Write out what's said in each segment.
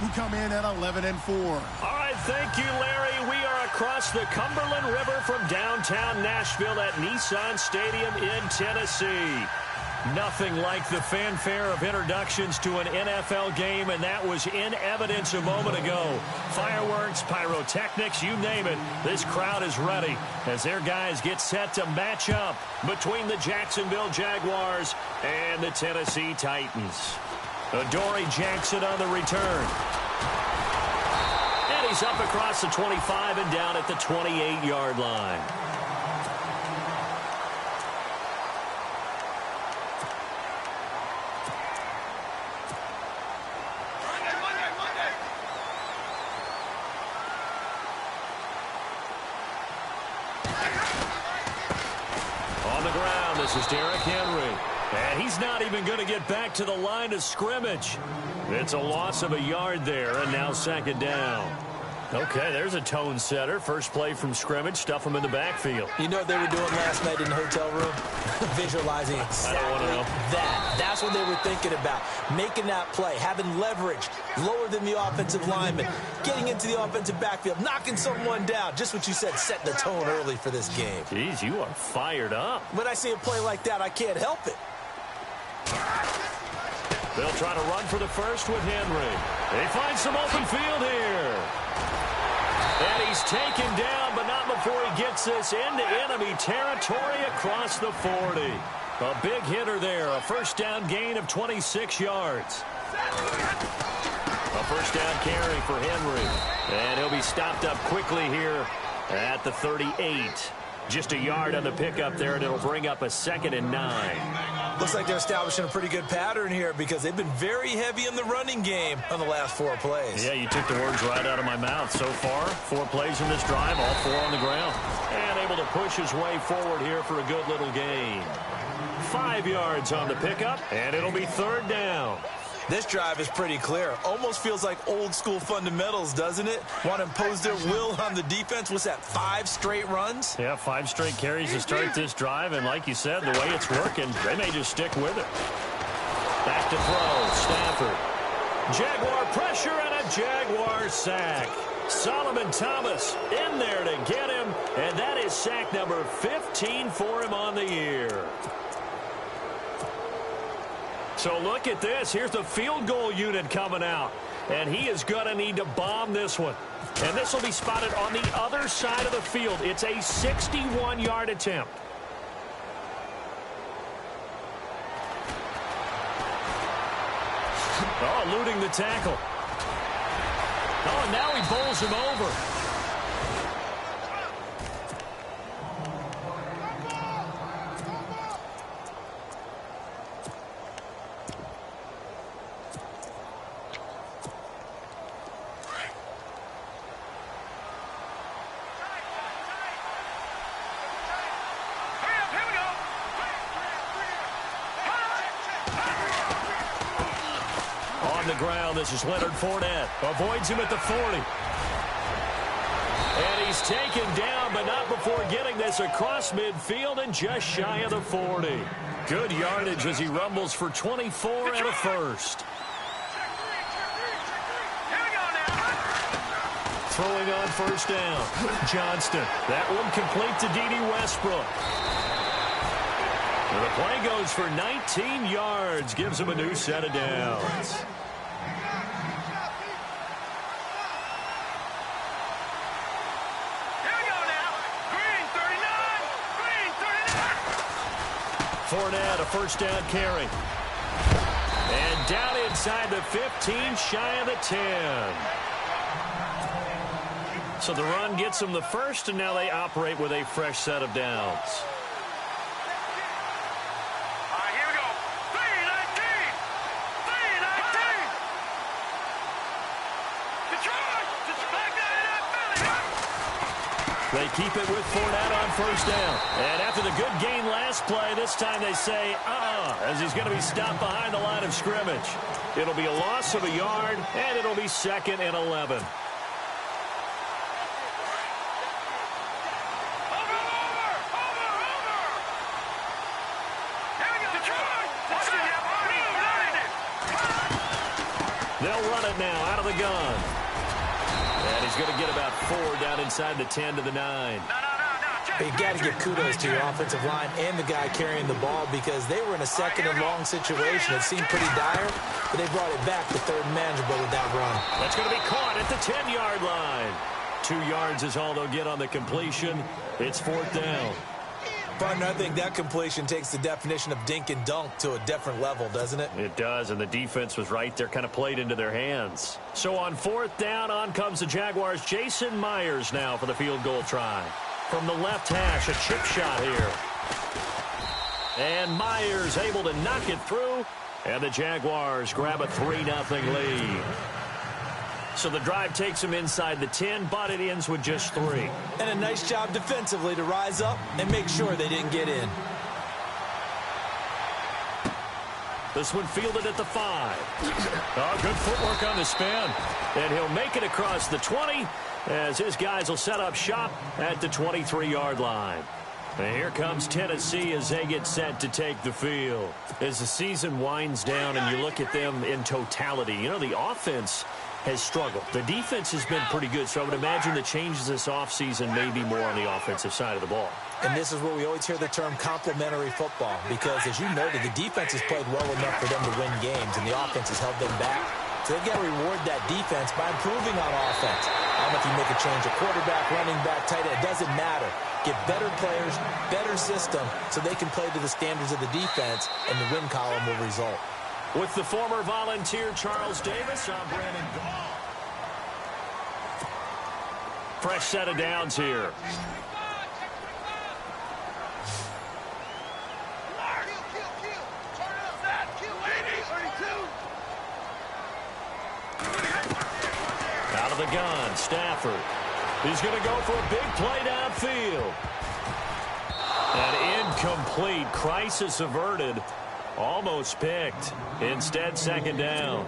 who come in at 11-4. All right, thank you, Larry. We are across the Cumberland River from downtown Nashville at Nissan Stadium in Tennessee. Nothing like the fanfare of introductions to an NFL game, and that was in evidence a moment ago. Fireworks, pyrotechnics, you name it. This crowd is ready as their guys get set to match up between the Jacksonville Jaguars and the Tennessee Titans. Adoree Jackson on the return. And he's up across the 25 and down at the 28-yard line. On the ground, this is Derrick Henry. And he's not even going to get back to the line of scrimmage. It's a loss of a yard there, and now second down. Okay, there's a tone setter. First play from scrimmage, stuff him in the backfield. You know what they were doing last night in the hotel room? Visualizing exactly I don't want to know. that. That's what they were thinking about. Making that play, having leverage, lower than the offensive lineman, getting into the offensive backfield, knocking someone down. Just what you said, setting the tone early for this game. Jeez, you are fired up. When I see a play like that, I can't help it. They'll try to run for the first with Henry. They find some open field here. And he's taken down, but not before he gets this into enemy territory across the 40. A big hitter there, a first down gain of 26 yards. A first down carry for Henry. And he'll be stopped up quickly here at the 38. Just a yard on the pickup there, and it'll bring up a 2nd and 9. Looks like they're establishing a pretty good pattern here because they've been very heavy in the running game on the last 4 plays. Yeah, you took the words right out of my mouth. So far, 4 plays in this drive, all 4 on the ground. And able to push his way forward here for a good little gain. 5 yards on the pickup, and it'll be 3rd down. This drive is pretty clear. Almost feels like old school fundamentals, doesn't it? Want to impose their will on the defense. What's that, 5 straight runs? Yeah, 5 straight carries to start this drive. And like you said, the way it's working, they may just stick with it. Back to throw, Stafford. Jaguar pressure and a Jaguar sack. Solomon Thomas in there to get him. And that is sack number 15 for him on the year. So look at this. Here's the field goal unit coming out. And he is going to need to bomb this one. And this will be spotted on the other side of the field. It's a 61-yard attempt. Oh, eluding the tackle. Oh, and now he bowls him over. Ground. This is Leonard Fournette. Avoids him at the 40. And he's taken down, but not before getting this across midfield and just shy of the 40. Good yardage as he rumbles for 24 and a first. Throwing on first down. Johnston. That one complete to D.D. Westbrook. And the play goes for 19 yards. Gives him a new set of downs. Fournette, a first down carry. And down inside the 15, shy of the 10. So the run gets them the first, and now they operate with a fresh set of downs. All right, here we go. 3-19. 3-19. Detroit, back They keep it with Fournette on first down. And after the good gain last play, this time they say, as he's going to be stopped behind the line of scrimmage. It'll be a loss of a yard, and it'll be 2nd and 11. They'll run it now out of the gun. And he's going to get about 4 down inside the 10 to the 9. You got to give kudos to your offensive line and the guy carrying the ball because they were in a second and long situation. It seemed pretty dire, but they brought it back to third and manageable with that run. That's going to be caught at the 10-yard line. 2 yards is all they'll get on the completion. It's 4th down. Partner, I think that completion takes the definition of dink and dunk to a different level, doesn't it? It does, and the defense was right there, kind of played into their hands. So on 4th down, on comes the Jaguars. Jason Myers now for the field goal try. From the left hash, a chip shot here. And Myers able to knock it through, and the Jaguars grab a 3-0 lead. So the drive takes them inside the 10, but it ends with just 3. And a nice job defensively to rise up and make sure they didn't get in. This one fielded at the 5. Oh, good footwork on the spin. And he'll make it across the 20 as his guys will set up shop at the 23-yard line. And here comes Tennessee as they get set to take the field. As the season winds down and you look at them in totality, you know, the offense has struggled. The defense has been pretty good, so I would imagine the changes this offseason may be more on the offensive side of the ball. And this is where we always hear the term complementary football because, as you noted, the defense has played well enough for them to win games, and the offense has held them back. So they've got to reward that defense by improving on offense. I don't know if you make a change, a quarterback, running back, tight end, it doesn't matter. Get better players, better system, so they can play to the standards of the defense, and the win column will result. With the former Volunteer Charles Davis, I'm Brandon Gall. Fresh set of downs here. Out of the gun, Stafford. He's going to go for a big play downfield. An incomplete, crisis averted. Almost picked. Instead, 2nd down.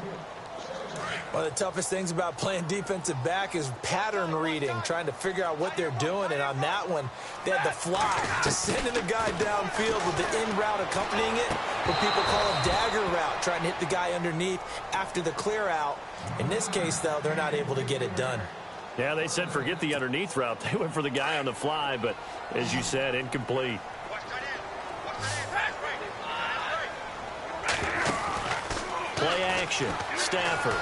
One of the toughest things about playing defensive back is pattern reading, trying to figure out what they're doing. And on that one, they had the fly, just sending the guy downfield with the in route accompanying it, what people call a dagger route, trying to hit the guy underneath after the clear out. In this case, though, they're not able to get it done. Yeah, they said forget the underneath route. They went for the guy on the fly, but as you said, incomplete. Play action. Stafford.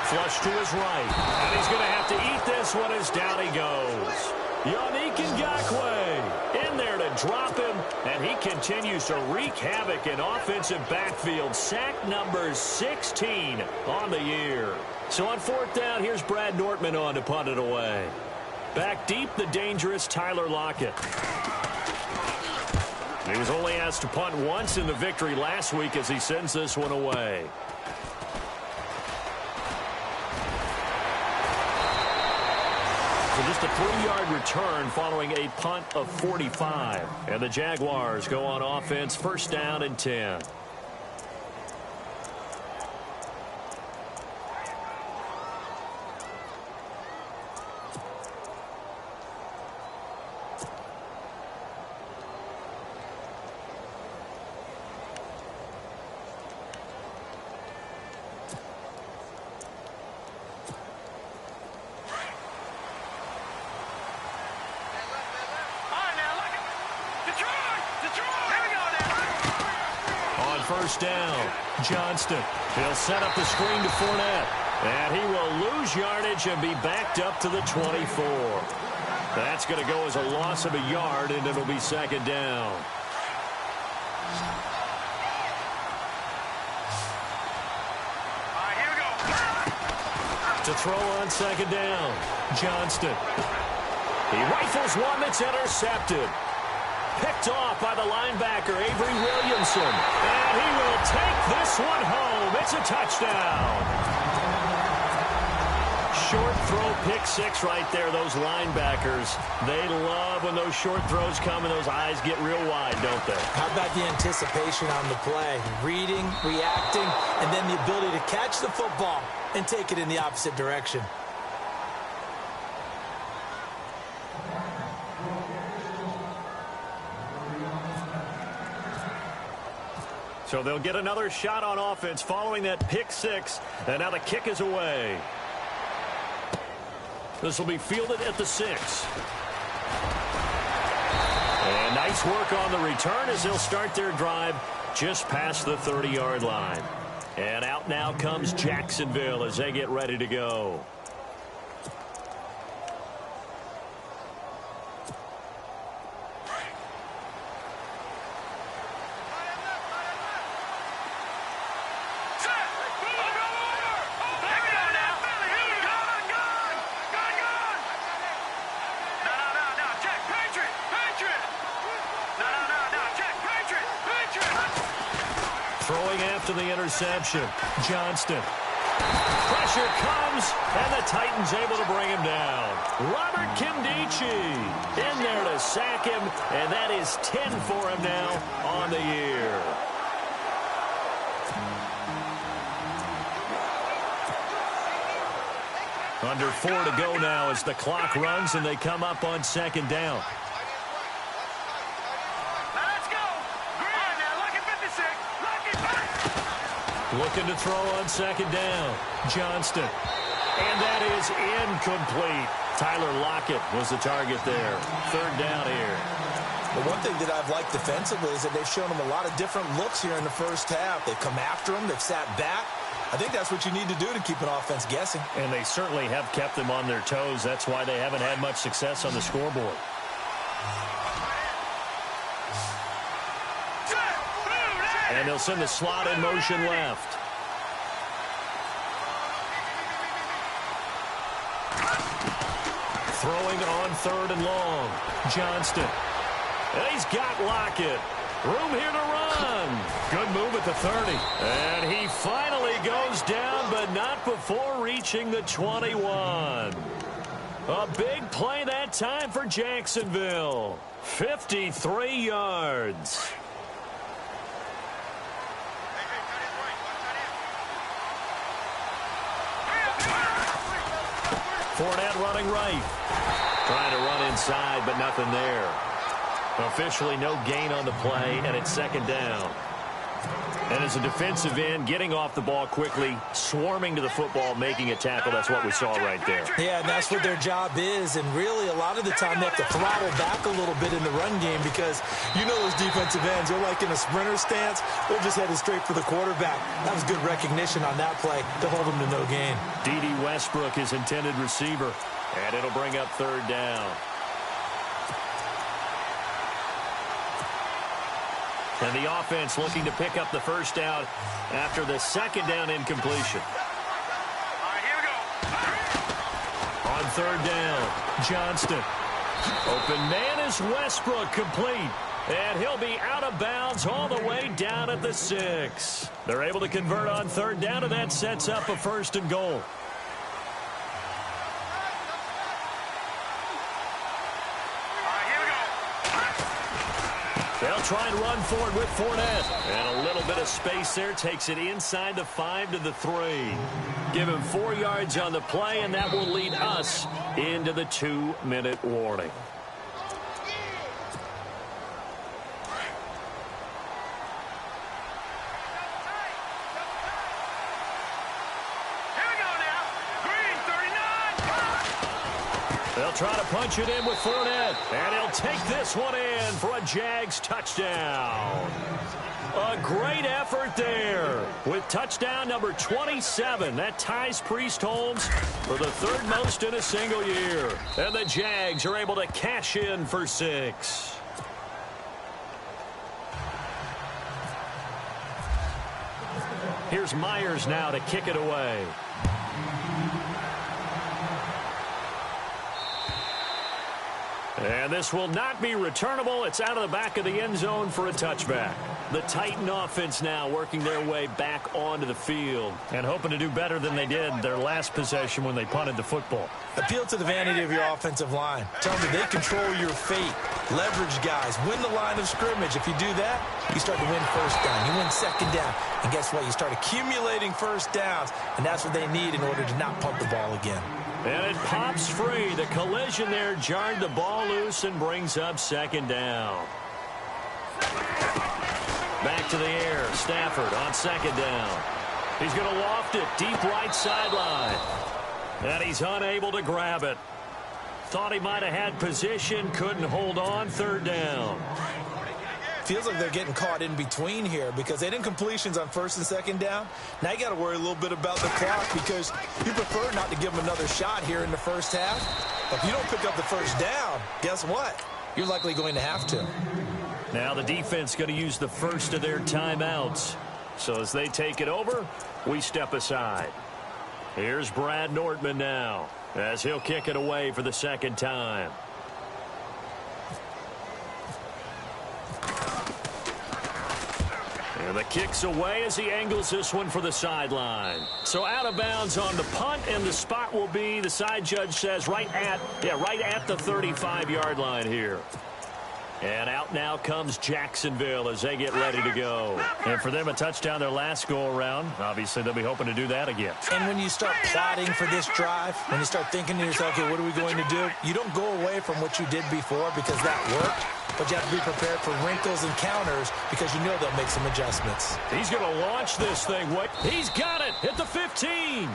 Flush to his right. And he's going to have to eat this one as down he goes. Yannick Ngakoue in there to drop him, and he continues to wreak havoc in offensive backfield. Sack number 16 on the year. So on 4th down, here's Brad Nortman on to punt it away. Back deep, the dangerous Tyler Lockett. He was only asked to punt once in the victory last week as he sends this one away. So just a 3-yard return following a punt of 45. And the Jaguars go on offense, 1st down and 10. First down, Johnston. He'll set up the screen to Fournette. And he will lose yardage and be backed up to the 24. That's going to go as a loss of a yard, and it'll be 2nd down. Here we go. To throw on 2nd down, Johnston. He rifles one that's intercepted. Picked off by the linebacker, Avery Williamson. And he will take this one home. It's a touchdown. Short throw, pick 6 right there. Those linebackers, they love when those short throws come and those eyes get real wide, don't they? How about the anticipation on the play? Reading, reacting, and then the ability to catch the football and take it in the opposite direction. So they'll get another shot on offense following that pick six. And now the kick is away. This will be fielded at the 6. And nice work on the return as they'll start their drive just past the 30-yard line. And out now comes Jacksonville as they get ready to go. Throwing after the interception, Johnston. Pressure comes, and the Titans able to bring him down. Robert Kimdichie in there to sack him, and that is 10 for him now on the year. Under 4 to go now as the clock runs, and they come up on 2nd down. Looking to throw on 2nd down. Johnston. And that is incomplete. Tyler Lockett was the target there. 3rd down here. The one thing that I've liked defensively is that they've shown them a lot of different looks here in the first half. They've come after them. They've sat back. I think that's what you need to do to keep an offense guessing. And they certainly have kept them on their toes. That's why they haven't had much success on the scoreboard. And they'll send the slot in motion left. Throwing on 3rd and long. Johnston. And he's got Lockett. Room here to run. Good move at the 30. And he finally goes down, but not before reaching the 21. A big play that time for Jacksonville. 53 yards. Fournette running right. Trying to run inside, but nothing there. Officially no gain on the play, and it's 2nd down. And as a defensive end, getting off the ball quickly, swarming to the football, making a tackle, that's what we saw right there. Yeah, and that's what their job is. And really, a lot of the time, they have to throttle back a little bit in the run game because you know those defensive ends, they're like in a sprinter stance. They're just headed straight for the quarterback. That was good recognition on that play to hold them to no gain. D.D. Westbrook is intended receiver, and it'll bring up 3rd down. And the offense looking to pick up the first down after the 2nd down incompletion. All right, here we go. On 3rd down, Johnston. Open man is Westbrook, complete. And he'll be out of bounds all the way down at the 6. They're able to convert on 3rd down, and that sets up a 1st and goal. They'll try and run forward with Fournette. And a little bit of space there. Takes it inside the 5 to the 3. Give him 4 yards on the play, and that will lead us into the 2-minute warning. They'll try to punch it in with Fournette. And he'll take this one in for a Jags touchdown. A great effort there with touchdown number 27. That ties Priest Holmes for the 3rd most in a single year. And the Jags are able to cash in for 6. Here's Myers now to kick it away. And this will not be returnable. It's out of the back of the end zone for a touchback. The Titan offense now working their way back onto the field and hoping to do better than they did their last possession when they punted the football. Appeal to the vanity of your offensive line. Tell them they control your fate. Leverage guys. Win the line of scrimmage. If you do that, you start to win 1st down. You win 2nd down. And guess what? You start accumulating 1st downs. And that's what they need in order to not punt the ball again. And it pops free. The collision there jarred the ball loose and brings up 2nd down. Back to the air. Stafford on second down. He's going to loft it deep right sideline. And he's unable to grab it. Thought he might have had position. Couldn't hold on. Third down. Feels like they're getting caught in between here because they didn't completions on first and second down. Now you got to worry a little bit about the clock because you prefer not to give them another shot here in the first half. But if you don't pick up the first down, guess what? You're likely going to have to. Now the defense going to use the first of their timeouts. So as they take it over, we step aside. Here's Brad Nortman now as he'll kick it away for the second time. And the kick's away as he angles this one for the sideline. So out of bounds on the punt, and the spot will be, the side judge says, right at the 35-yard line here. And out now comes Jacksonville as they get ready to go. And for them, a touchdown their last go-around. Obviously, they'll be hoping to do that again. And when you start plotting for this drive, when you start thinking to yourself, okay, what are we going to do? You don't go away from what you did before because that worked. But you have to be prepared for wrinkles and counters because you know they'll make some adjustments. He's going to launch this thing. He's got it. Hit the 15.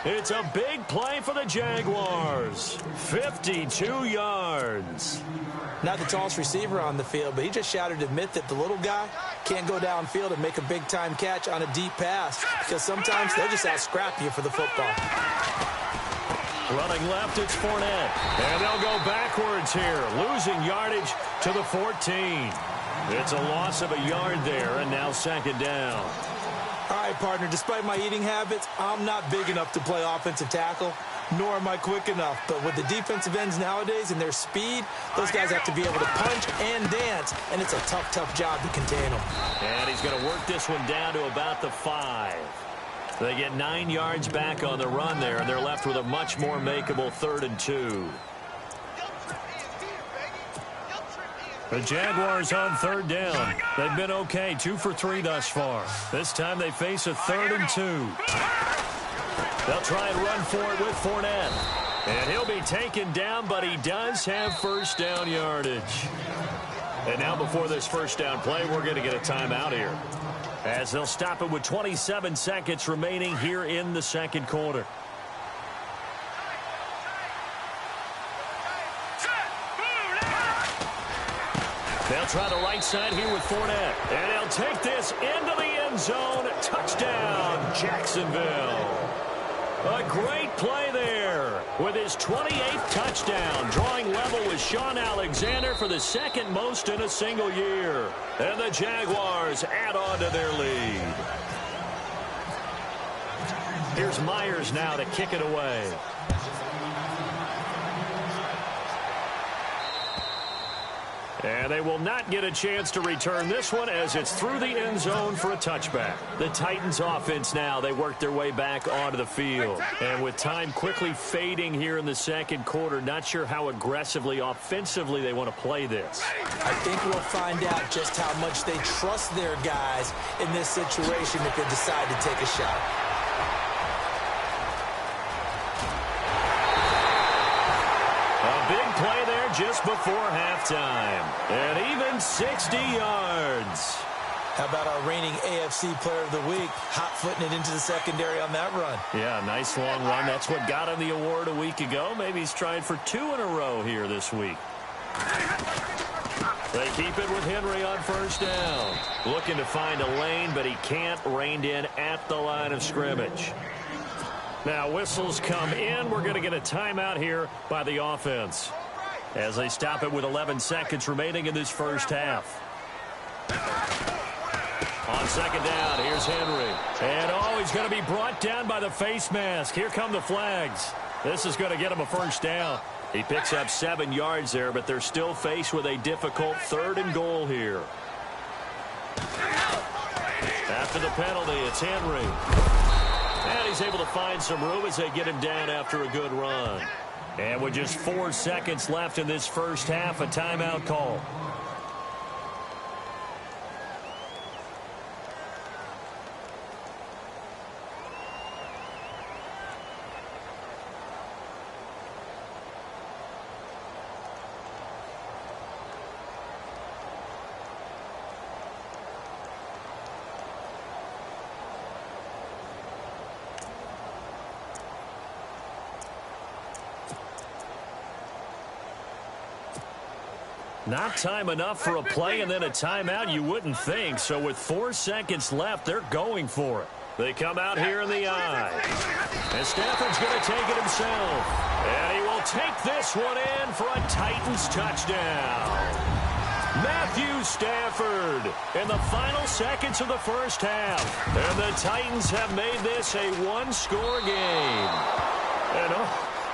It's a big play for the Jaguars. 52 yards. Not the tallest receiver on the field, but he just shouted to admit that the little guy can't go downfield and make a big-time catch on a deep pass because sometimes they'll just out-scrap you for the football. Running left, it's Fournette. And they'll go backwards here, losing yardage to the 14. It's a loss of a yard there, and now second down. All right, partner, despite my eating habits, I'm not big enough to play offensive tackle, nor am I quick enough. But with the defensive ends nowadays and their speed, those guys have to be able to punch and dance, and it's a tough, tough job to contain them. And he's going to work this one down to about the 5. They get 9 yards back on the run there, and they're left with a much more makeable 3rd and 2. The Jaguars on 3rd down. They've been okay, 2 for 3 thus far. This time they face a 3rd and 2. They'll try and run for it with Fournette. And he'll be taken down, but he does have first down yardage. And now before this first down play, we're going to get a timeout here, as they'll stop it with 27 seconds remaining here in the second quarter. They'll try the right side here with Fournette. And they'll take this into the end zone. Touchdown, Jacksonville. A great play there with his 28th touchdown, drawing level with Sean Alexander for the second most in a single year. And the Jaguars add on to their lead. Here's Myers now to kick it away. And they will not get a chance to return this one as it's through the end zone for a touchback. The Titans offense now, they work their way back onto the field. And with time quickly fading here in the second quarter, not sure how aggressively, offensively they want to play this. I think we'll find out just how much they trust their guys in this situation if they decide to take a shot. A big play there just before halftime. And even 60 yards. How about our reigning AFC Player of the Week, hot-footing it into the secondary on that run? Yeah, nice long run. That's what got him the award a week ago. Maybe he's trying for 2 in a row here this week. They keep it with Henry on first down. Looking to find a lane, but he can't. Reined in at the line of scrimmage. Now whistles come in. We're going to get a timeout here by the offense, as they stop it with 11 seconds remaining in this first half. On second down, here's Henry. And he's going to be brought down by the face mask. Here come the flags. This is going to get him a first down. He picks up 7 yards there, but they're still faced with a difficult 3rd and goal here. After the penalty, it's Henry. And he's able to find some room as they get him down after a good run. And with just 4 seconds left in this first half, a timeout call. Not time enough for a play and then a timeout, you wouldn't think. So with 4 seconds left, they're going for it. They come out here in the eye. And Stafford's going to take it himself. And he will take this one in for a Titans touchdown. Matthew Stafford in the final seconds of the first half. And the Titans have made this a one-score game. And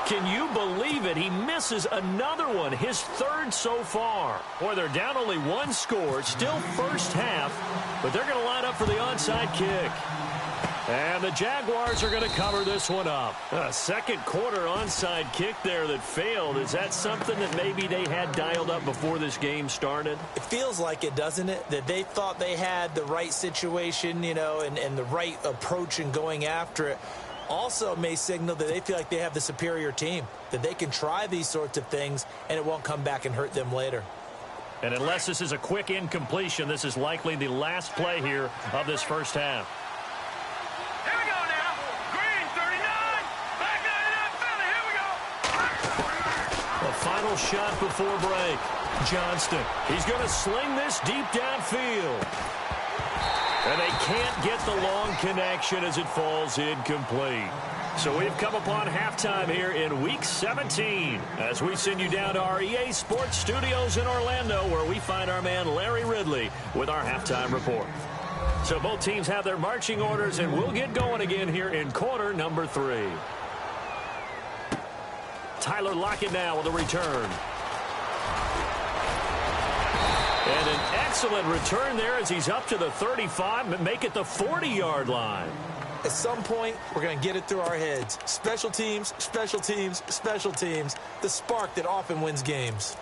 can you believe it? He misses another one, his third so far. Boy, they're down only one score, still first half, but they're going to line up for the onside kick. And the Jaguars are going to cover this one up. A second quarter onside kick there that failed. Is that something that maybe they had dialed up before this game started? It feels like it, doesn't it? That they thought they had the right situation, you know, and the right approach in going after it. Also may signal that they feel like they have the superior team, that they can try these sorts of things and it won't come back and hurt them later. And unless this is a quick incompletion, this is likely the last play here of this first half. Here we go now. Green, 39. Back 99, Philly. Here we go. The final shot before break. Johnston. He's going to sling this deep downfield. And they can't get the long connection as it falls incomplete. So we've come upon halftime here in Week 17 as we send you down to our EA Sports Studios in Orlando, where we find our man Larry Ridley with our halftime report. So both teams have their marching orders, and we'll get going again here in quarter number 3. Tyler Lockett now with a return. And an excellent return there as he's up to the 35 and make it the 40-yard line. At some point, we're going to get it through our heads. Special teams, special teams, special teams. The spark that often wins games.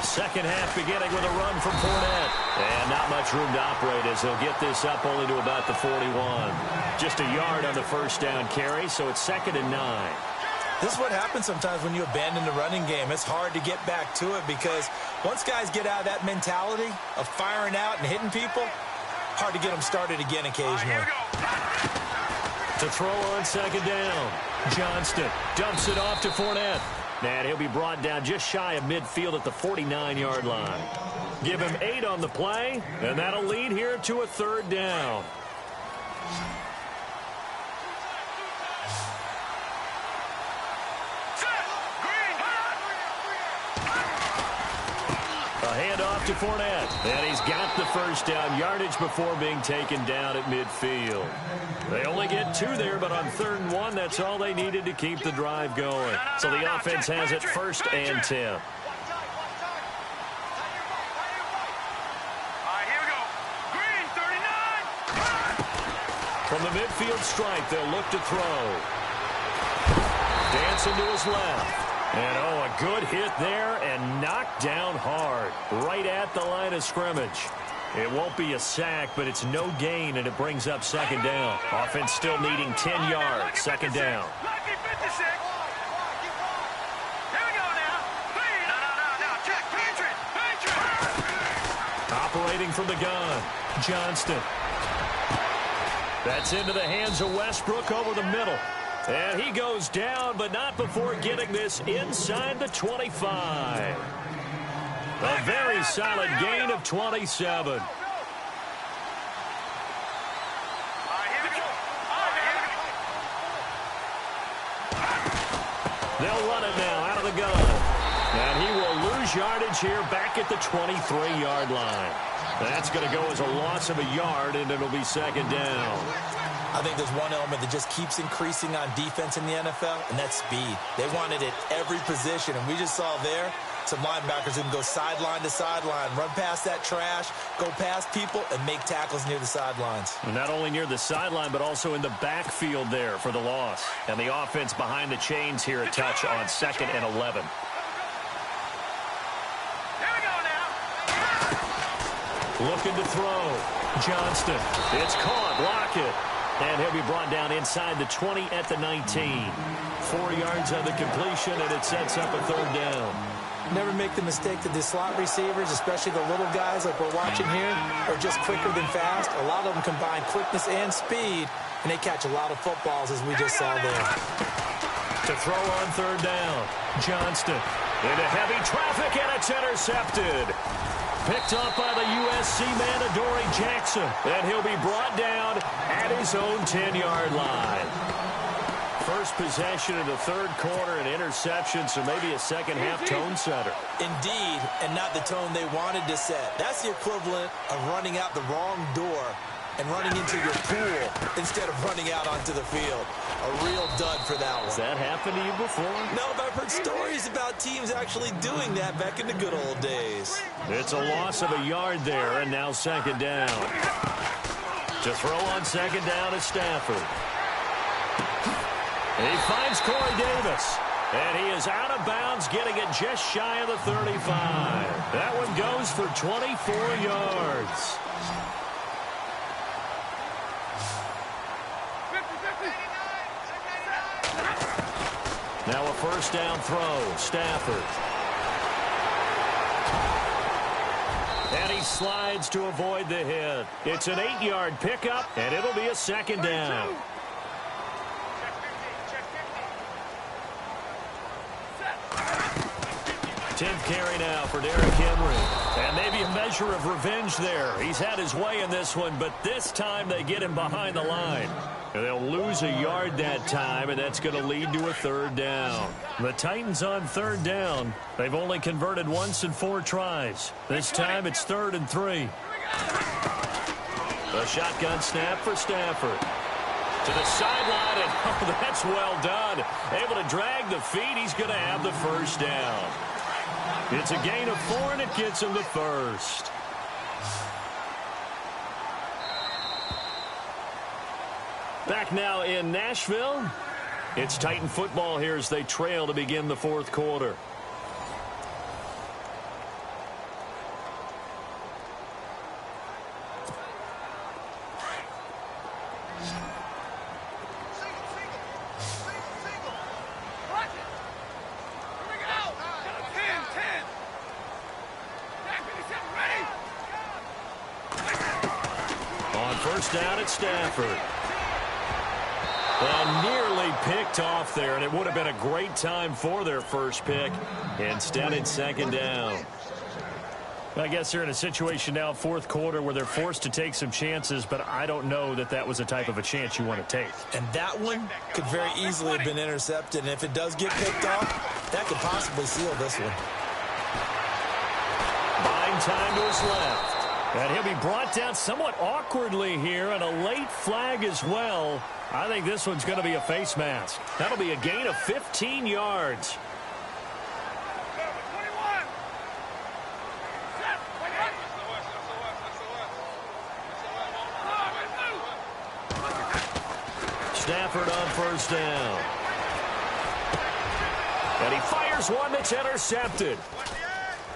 Second half beginning with a run from Fournette. And not much room to operate as he'll get this up only to about the 41. Just a yard on the first down carry, so it's 2nd and 9. This is what happens sometimes when you abandon the running game. It's hard to get back to it because once guys get out of that mentality of firing out and hitting people, hard to get them started again occasionally. To throw on 2nd down. Johnston dumps it off to Fournette. And he'll be brought down just shy of midfield at the 49-yard line. Give him 8 on the play, and that'll lead here to a 3rd down. A handoff to Fournette. And he's got the first down yardage before being taken down at midfield. They only get 2 there, but on 3rd and 1, that's all they needed to keep the drive going. So the offense has it 1st and 10. All right, here we go. Green, 39. From the midfield stripe, they'll look to throw. Dancing to his left. And, a good hit there and knocked down hard right at the line of scrimmage. It won't be a sack, but it's no gain, and it brings up 2nd down. Offense still needing 10 yards, 2nd down. Lucky 56. Here we go now. No. Check. Patriot. Operating from the gun. Johnston. That's into the hands of Westbrook over the middle. And he goes down, but not before getting this inside the 25. A very solid gain of 27. They'll run it now out of the gun. And he will lose yardage here back at the 23-yard line. That's going to go as a loss of a yard, and it'll be 2nd down. I think there's one element that just keeps increasing on defense in the NFL, and that's speed. They want it at every position, and we just saw there some linebackers who can go sideline to sideline, run past that trash, go past people, and make tackles near the sidelines. And not only near the sideline, but also in the backfield there for the loss. And the offense behind the chains here a touch on 2nd and 11. Here we go now. Looking to throw. Johnston. It's caught. Lockett. And he'll be brought down inside the 20 at the 19. 4 yards on the completion, and it sets up a 3rd down. Never make the mistake that the slot receivers, especially the little guys like we're watching here, are just quicker than fast. A lot of them combine quickness and speed, and they catch a lot of footballs, as we just saw there. To throw on third down, Johnston into heavy traffic, and it's intercepted. Picked up by the USC man, Adoree Jackson, and he'll be brought down at his own 10-yard line. First possession of the third quarter, an interception, so maybe a second-half tone setter. Indeed, and not the tone they wanted to set. That's the equivalent of running out the wrong door and running into your pool instead of running out onto the field. A real dud for that one. Has that happened to you before? No, but I've heard stories about teams actually doing that back in the good old days. It's a loss of a yard there, and now second down. To throw on second down is Stafford. He finds Corey Davis, and he is out of bounds, getting it just shy of the 35. That one goes for 24 yards. Now a first down throw, Stafford. And he slides to avoid the hit. It's an 8-yard pickup, and it'll be a second down. Tenth carry now for Derrick Henry. And maybe a measure of revenge there. He's had his way in this one, but this time they get him behind the line. And they'll lose a yard that time, and that's going to lead to a third down. The Titans on third down. They've only converted once in 4 tries. This time it's 3rd and 3. A shotgun snap for Stafford. To the sideline, and oh, that's well done. Able to drag the feet. He's going to have the first down. It's a gain of 4, and it gets him the first. Back now in Nashville. It's Titan football here as they trail to begin the fourth quarter. On first down at Stafford. And nearly picked off there, and it would have been a great time for their first pick. Instead, it's second down. I guess they're in a situation now, fourth quarter, where they're forced to take some chances, but I don't know that that was the type of a chance you want to take. And that one could very easily have been intercepted, and if it does get picked off, that could possibly seal this one. Buying time to his left. And he'll be brought down somewhat awkwardly here, and a late flag as well. I think this one's going to be a face mask. That'll be a gain of 15 yards. Stafford on first down. And he fires one that's intercepted.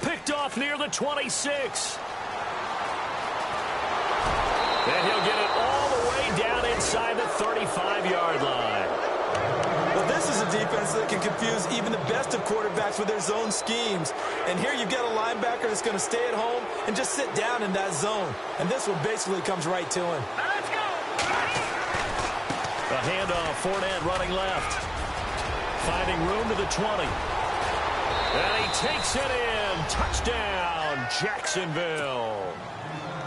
Picked off near the 26. And he'll get it all the way down inside the 35-yard line. Well, this is a defense that can confuse even the best of quarterbacks with their zone schemes. And here you've got a linebacker that's going to stay at home and just sit down in that zone. And this one basically comes right to him. Let's go! A handoff, Fournette running left. Finding room to the 20. And he takes it in. Touchdown, Jacksonville.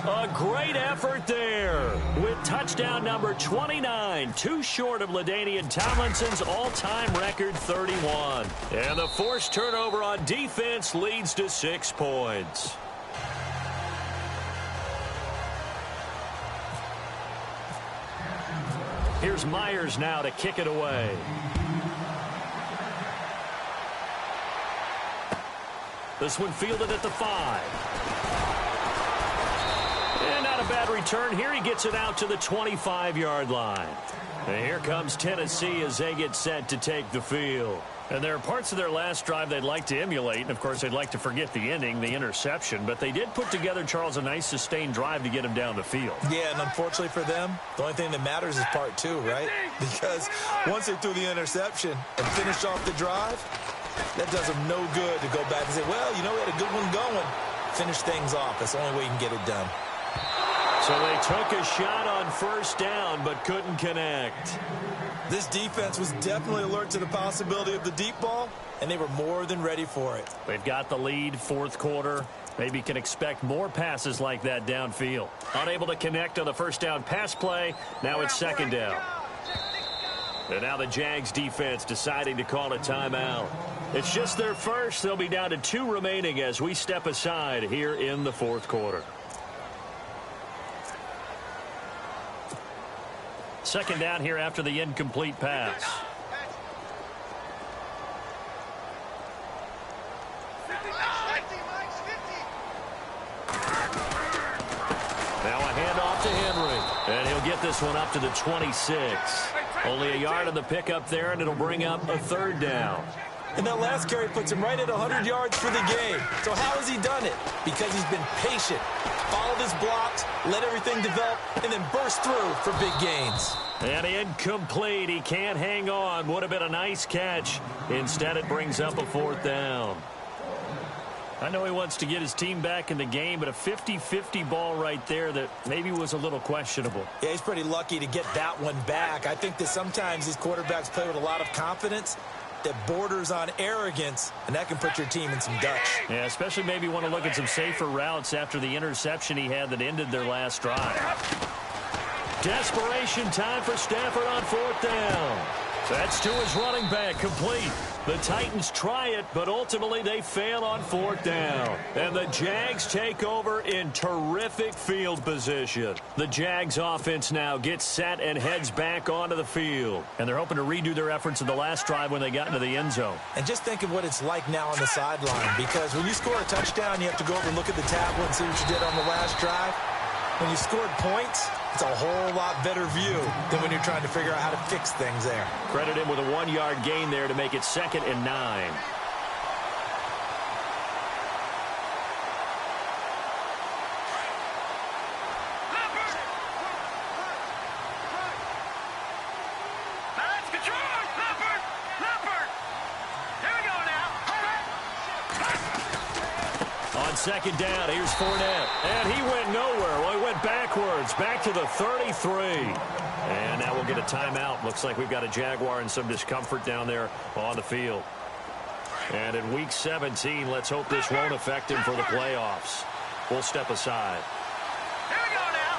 A great effort there with touchdown number 29, too short of LaDainian Tomlinson's all-time record 31. And the forced turnover on defense leads to 6 points. Here's Myers now to kick it away. This one fielded at the 5. And not a bad return here. He gets it out to the 25-yard line. And here comes Tennessee as they get set to take the field. And there are parts of their last drive they'd like to emulate. And, of course, they'd like to forget the ending, the interception. But they did put together, Charles, a nice sustained drive to get him down the field. Yeah, and unfortunately for them, the only thing that matters is part 2, right? Because once they threw the interception and finished off the drive, That does them no good to go back and say, well, you know, we had a good one going. Finish things off. That's the only way you can get it done. So they took a shot on first down, but couldn't connect. This defense was definitely alert to the possibility of the deep ball, and they were more than ready for it. They've got the lead, fourth quarter. Maybe can expect more passes like that downfield. Unable to connect on the first down pass play. Now it's second down. And now the Jags defense deciding to call a timeout. It's just their first. They'll be down to 2 remaining as we step aside here in the fourth quarter. Second down here after the incomplete pass. Now a handoff to Henry. And he'll get this one up to the 26. Only a yard on the pickup there, and it'll bring up a third down. And that last carry puts him right at 100 yards for the game. So how has he done it? Because he's been patient, followed his blocks, let everything develop, and then burst through for big gains. And incomplete. He can't hang on. Would have been a nice catch. Instead, it brings up a fourth down. I know he wants to get his team back in the game, but a 50-50 ball right there that maybe was a little questionable. Yeah, he's pretty lucky to get that one back. I think that sometimes these quarterbacks play with a lot of confidence that borders on arrogance, and that can put your team in some Dutch. Yeah, especially maybe want to look at some safer routes after the interception he had that ended their last drive. Desperation time for Stafford on fourth down. That's to his running back, complete. The Titans try it, but ultimately they fail on fourth down. And the Jags take over in terrific field position. The Jags offense now gets set and heads back onto the field. And they're hoping to redo their efforts in the last drive when they got into the end zone. And just think of what it's like now on the sideline, because when you score a touchdown, you have to go over and look at the tablet and see what you did on the last drive. When you scored points, it's a whole lot better view than when you're trying to figure out how to fix things there. Credit him with a 1-yard gain there to make it 2nd and 9. Second down, here's Fournette, and he went nowhere. Well, he went backwards, back to the 33. And now we'll get a timeout. Looks like we've got a Jaguar in some discomfort down there on the field. And in Week 17, let's hope this won't affect him for the playoffs. We'll step aside. Here we go now.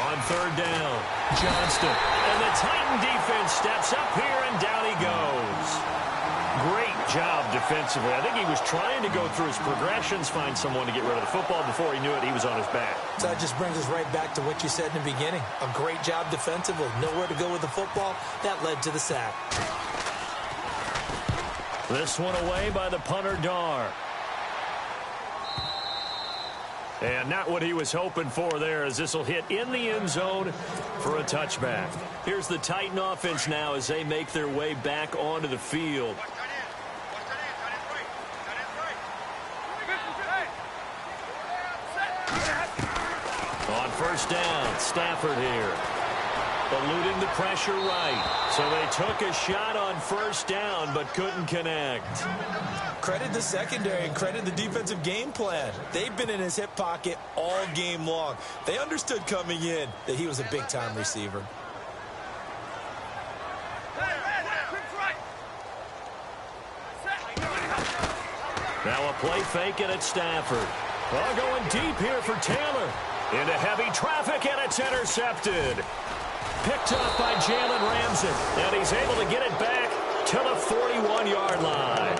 On third down, Johnston. And the Titan defense steps up here, and down he goes. Great job defensively. I think he was trying to go through his progressions, find someone to get rid of the football. Before he knew it, he was on his back. So that just brings us right back to what you said in the beginning. A great job defensively. Nowhere to go with the football. That led to the sack. This one away by the punter, Dar. And not what he was hoping for there, as this will hit in the end zone for a touchback. Here's the Titan offense now as they make their way back onto the field. On first down, Stafford here. Eluding the pressure right. So they took a shot on first down, but couldn't connect. Credit the secondary and credit the defensive game plan. They've been in his hip pocket all game long. They understood coming in that he was a big-time receiver. Now a play fake, and it's Stafford. Well, going deep here for Taylor. Into heavy traffic, and it's intercepted. Picked up by Jalen Ramsey, and he's able to get it back to the 41-yard line.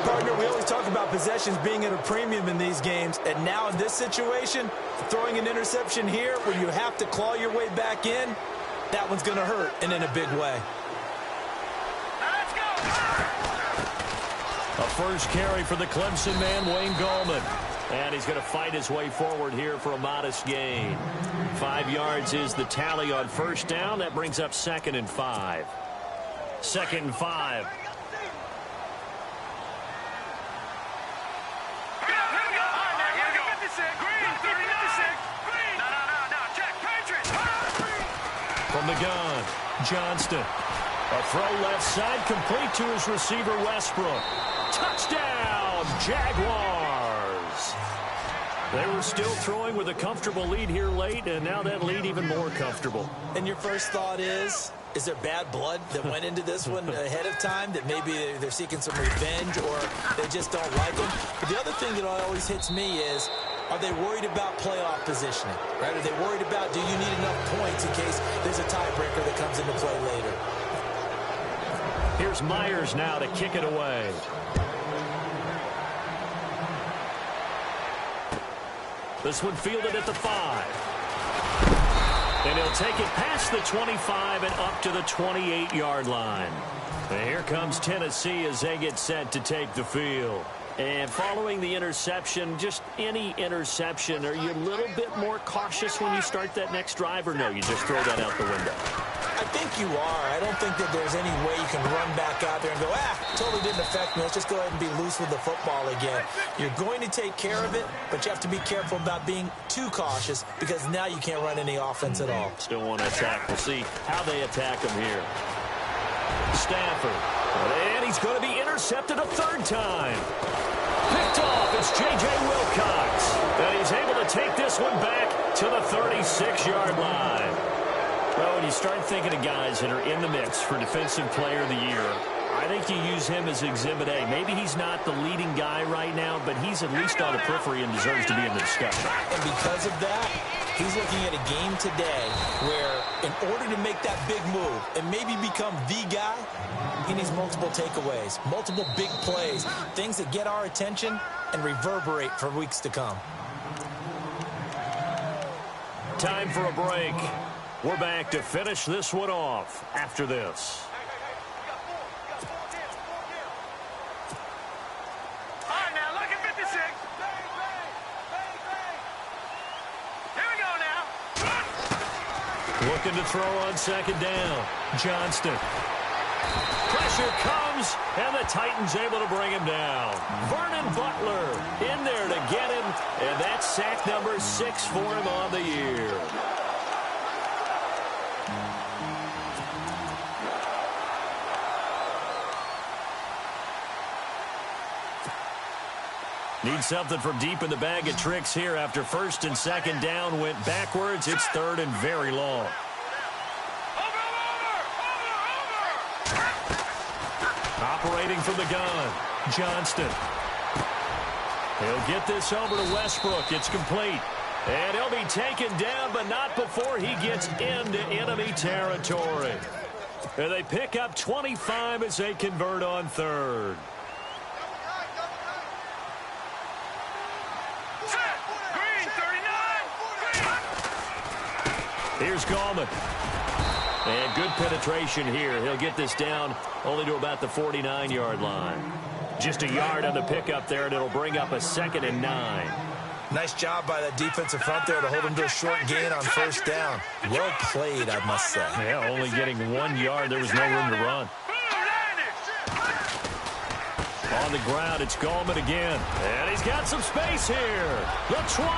Partner, we always talk about possessions being at a premium in these games, and now in this situation, throwing an interception here where you have to claw your way back in, that one's going to hurt, and in a big way. A first carry for the Clemson man, Wayne Gallman. And he's going to fight his way forward here for a modest gain. 5 yards is the tally on first down. That brings up 2nd and 5. 2nd and 5. From the gun, Johnston. A throw left side, complete to his receiver, Westbrook. Touchdown, Jaguars! They were still throwing with a comfortable lead here late, and now that lead even more comfortable. And your first thought is there bad blood that went into this one ahead of time, that maybe they're seeking some revenge or they just don't like him? But the other thing that always hits me is, are they worried about playoff positioning? Right? Are they worried about, do you need enough points in case there's a tiebreaker that comes into play later? Here's Myers now to kick it away. This one fielded at the 5. And he'll take it past the 25 and up to the 28-yard line. And here comes Tennessee as they get set to take the field. And following the interception, just any interception, are you a little bit more cautious when you start that next drive, or no, you just throw that out the window? I think you are. I don't think that there's any way you can run back out there and go, totally didn't affect me. Let's just go ahead and be loose with the football again. You're going to take care of it, but you have to be careful about being too cautious because now you can't run any offense at all. Still want to attack. We'll see how they attack him here. Stafford. And he's going to be intercepted a third time. Picked off. It's J.J. Wilcox. And he's able to take this one back to the 36-yard line. Well, when you start thinking of guys that are in the mix for Defensive Player of the Year, I think you use him as Exhibit A. Maybe he's not the leading guy right now, but he's at least on the periphery and deserves to be in the discussion. And because of that, he's looking at a game today where in order to make that big move and maybe become the guy, he needs multiple takeaways, multiple big plays, things that get our attention and reverberate for weeks to come. Time for a break. We're back to finish this one off after this. All right, now, look at 56. Here we go now. Looking to throw on second down. Johnston. Pressure comes, and the Titans able to bring him down. Vernon Butler in there to get him, and that's sack number 6 for him on the year. Need something from deep in the bag of tricks here after first and second down went backwards. It's third and very long. Operating from the gun, Johnston. He'll get this over to Westbrook. It's complete. And he'll be taken down, but not before he gets into enemy territory. And they pick up 25 as they convert on third. Here's Gallman. And good penetration here. He'll get this down only to about the 49-yard line. Just a yard on the pickup there, and it'll bring up a 2nd and 9. Nice job by that defensive front there to hold him to a short gain on first down. Well played, I must say. Yeah, only getting 1 yard. There was no room to run. On the ground, it's Gallman again. And he's got some space here. The 20.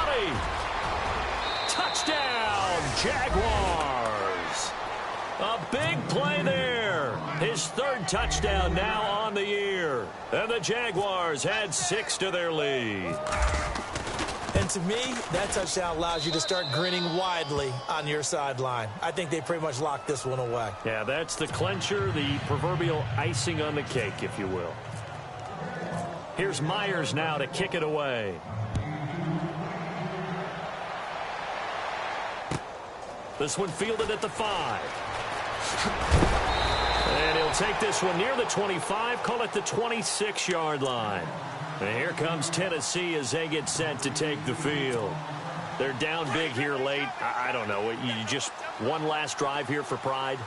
Touchdown, Jaguars. A big play there. His 3rd touchdown now on the year. And the Jaguars add 6 to their lead. And to me, that touchdown allows you to start grinning widely on your sideline. I think they pretty much locked this one away. Yeah, that's the clincher, the proverbial icing on the cake, if you will. Here's Myers now to kick it away. This one fielded at the 5. And he'll take this one near the 25, call it the 26-yard line. And here comes Tennessee as they get set to take the field. They're down big here late. I don't know. You just one last drive here for pride?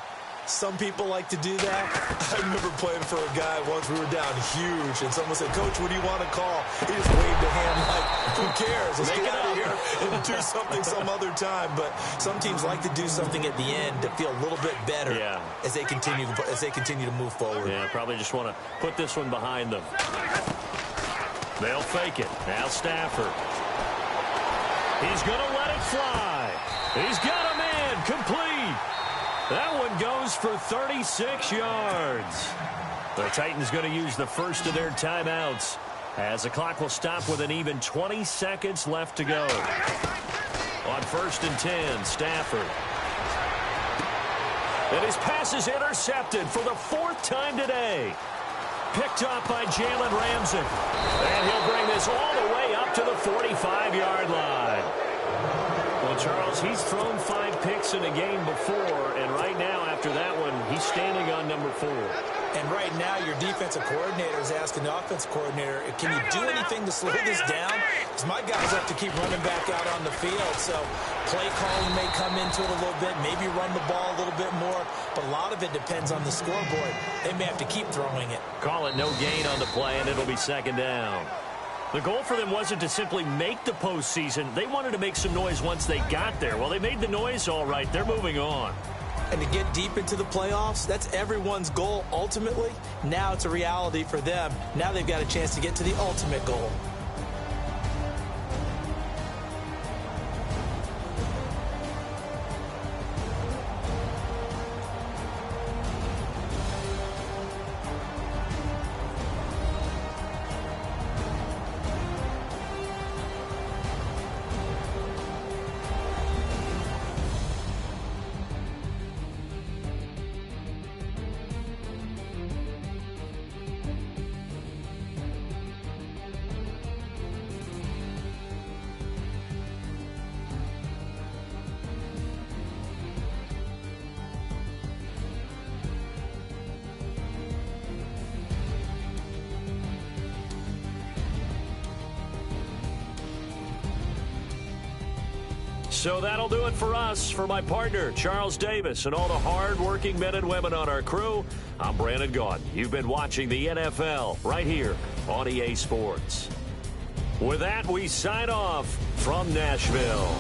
Some people like to do that. I remember playing for a guy once. We were down huge, and someone said, "Coach, what do you want to call?" He just waved a hand like, "Who cares? Let's get out of here and do something some other time." But some teams like to do something at the end to feel a little bit better as they continue to move forward. Yeah, probably just want to put this one behind them. They'll fake it. Now Stafford. He's going to let it fly. He's got a man complete. That one goes for 36 yards. The Titans going to use the first of their timeouts as the clock will stop with an even 20 seconds left to go. On 1st and 10, Stafford. And his pass is intercepted for the 4th time today. Picked up by Jalen Ramsey. And he'll bring this all the way up to the 45-yard line. Well, Charles, he's thrown 5 picks in a game before, and right now, after that one, he's standing on number 4. And right now, your defensive coordinator is asking the offensive coordinator, can you do anything to slow this down? Because my guys have to keep running back out on the field, so play calling may come into it a little bit, maybe run the ball a little bit more, but a lot of it depends on the scoreboard. They may have to keep throwing it. Call it no gain on the play, and it'll be 2nd down. The goal for them wasn't to simply make the postseason. They wanted to make some noise once they got there. Well, they made the noise all right. They're moving on. And to get deep into the playoffs, that's everyone's goal ultimately. Now it's a reality for them. Now they've got a chance to get to the ultimate goal. So that'll do it for us. For my partner, Charles Davis, and all the hard-working men and women on our crew, I'm Brandon Gaudin. You've been watching the NFL right here on EA Sports. With that, we sign off from Nashville.